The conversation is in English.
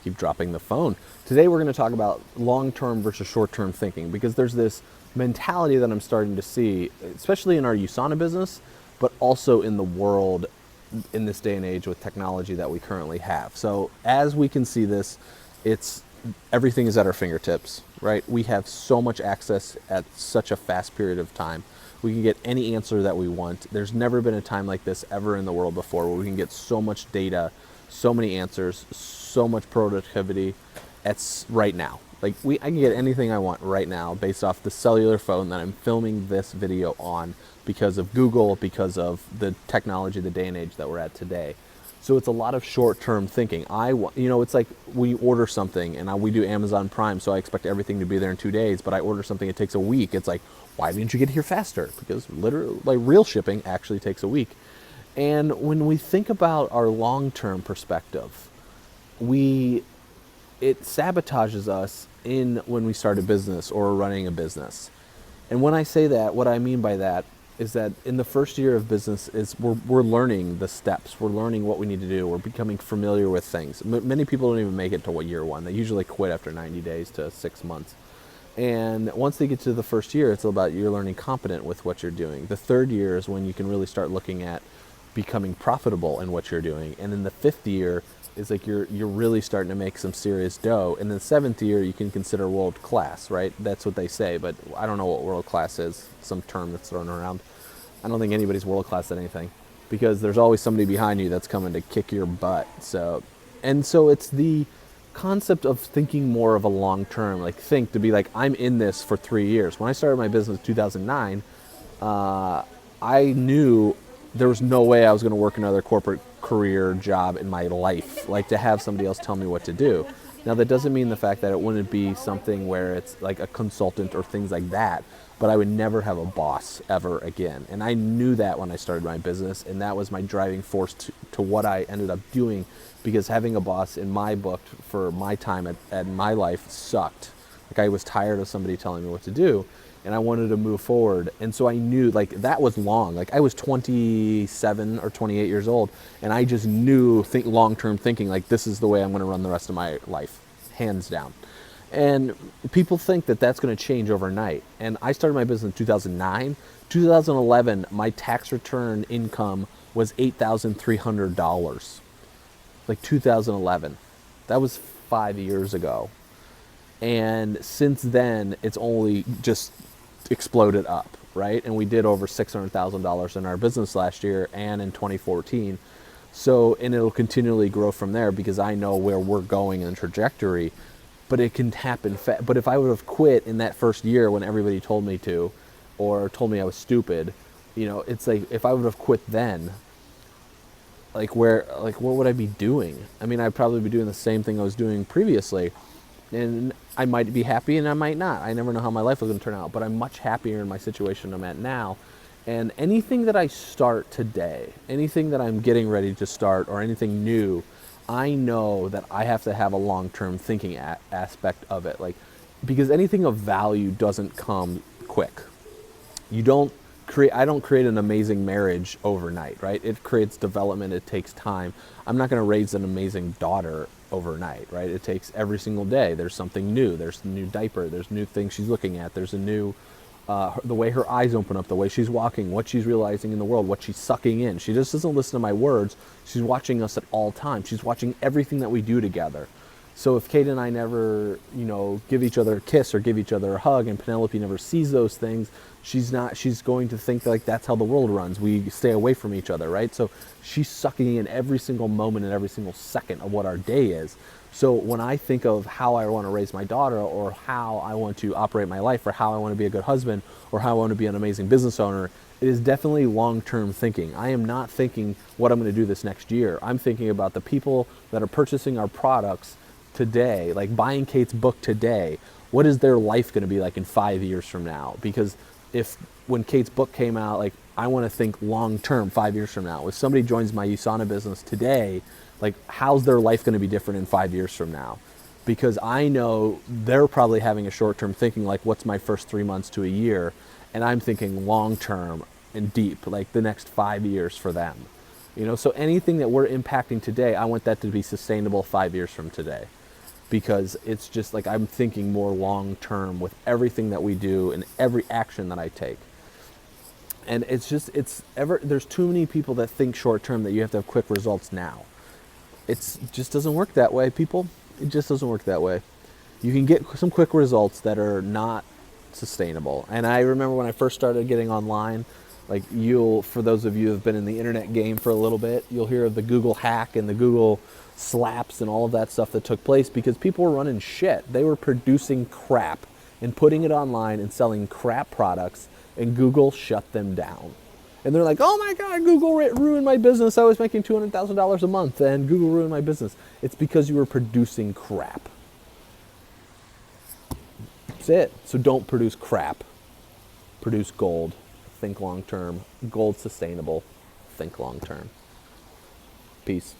keep dropping the phone. Today we're going to talk about long-term versus short-term thinking, because there's this mentality that I'm starting to see, especially in our USANA business, but also in the world in this day and age with technology that we currently have. So as we can see this, it's everything is at our fingertips, right? We have so much access at such a fast period of time. We can get any answer that we want. There's never been a time like this ever in the world before, where we can get so much data, so many answers, so much productivity. It's right now. Like I can get anything I want right now based off the cellular phone that I'm filming this video on, because of Google, because of the technology, the day and age that we're at today. So it's a lot of short-term thinking. It's like we order something, and we do Amazon Prime, so I expect everything to be there in 2 days, but I order something, it takes a week. It's like, why didn't you get here faster? Because literally, like, real shipping actually takes a week. And when we think about our long-term perspective, it sabotages us when we start a business or running a business. And when I say that, what I mean by that is that in the first year of business we're learning the steps, we're learning what we need to do, we're becoming familiar with things. Many people don't even make it to year one. They usually quit after 90 days to 6 months. And once they get to the first year, it's about you're learning competent with what you're doing. The third year is when you can really start looking at becoming profitable in what you're doing. And in the fifth year is like you're really starting to make some serious dough. And then the seventh year, you can consider world class, right? That's what they say, but I don't know what world class is, some term that's thrown around. I don't think anybody's world class at anything, because there's always somebody behind you that's coming to kick your butt. So it's the concept of thinking more of a long term, like think to be like, I'm in this for 3 years. When I started my business in 2009, I knew there was no way I was going to work another corporate career job in my life, like to have somebody else tell me what to do. Now, that doesn't mean the fact that it wouldn't be something where it's like a consultant or things like that, but I would never have a boss ever again. And I knew that when I started my business, and that was my driving force to what I ended up doing, because having a boss in my book for my time at my life sucked. Like, I was tired of somebody telling me what to do, and I wanted to move forward. And so I knew, like, that was long. Like, I was 27 or 28 years old, and I just knew long-term thinking, like, this is the way I'm going to run the rest of my life, hands down. And people think that that's going to change overnight. And I started my business in 2009. 2011, my tax return income was $8,300. Like 2011. That was 5 years ago. And since then, it's only just exploded up, right? And we did over $600,000 in our business last year and in 2014. So, and it'll continually grow from there, because I know where we're going in the trajectory. But it can happen fast. But if I would have quit in that first year when everybody told me to, or told me I was stupid, it's like, if I would have quit then, what would I be doing? I mean, I'd probably be doing the same thing I was doing previously. And I might be happy and I might not. I never know how my life is going to turn out, but I'm much happier in my situation I'm at now. And anything that I start today, anything that I'm getting ready to start, or anything new, I know that I have to have a long-term thinking aspect of it. Like, because anything of value doesn't come quick. I don't create an amazing marriage overnight, right? It creates development, it takes time. I'm not going to raise an amazing daughter overnight, right? It takes every single day. There's something new. There's a new diaper. There's new things she's looking at. There's a new, the way her eyes open up, the way she's walking, what she's realizing in the world, what she's sucking in. She just doesn't listen to my words. She's watching us at all times. She's watching everything that we do together. So if Kate and I never, give each other a kiss or give each other a hug, and Penelope never sees those things, she's going to think like that's how the world runs. We stay away from each other, right? So she's sucking in every single moment and every single second of what our day is. So when I think of how I want to raise my daughter, or how I want to operate my life, or how I want to be a good husband, or how I want to be an amazing business owner, it is definitely long-term thinking. I am not thinking what I'm going to do this next year. I'm thinking about the people that are purchasing our products today, like buying Kate's book today. What is their life going to be like in 5 years from now? Because when Kate's book came out, like, I want to think long term, 5 years from now. If somebody joins my USANA business today, like, how's their life going to be different in 5 years from now? Because I know they're probably having a short term thinking, like, what's my first 3 months to a year? And I'm thinking long term and deep, like the next 5 years for them. So anything that we're impacting today, I want that to be sustainable 5 years from today. because it's just like I'm thinking more long term with everything that we do and every action that I take. And there's too many people that think short term, that you have to have quick results now. It just doesn't work that way, people. It just doesn't work that way. You can get some quick results that are not sustainable. And I remember when I first started getting online, like for those of you who have been in the internet game for a little bit, you'll hear of the Google hack and the Google slaps and all of that stuff that took place because people were running shit. They were producing crap and putting it online and selling crap products, and Google shut them down. And they're like, oh my God, Google ruined my business. I was making $200,000 a month and Google ruined my business. It's because you were producing crap. That's it. So don't produce crap. Produce gold. Think long term. Gold sustainable. Think long term. Peace.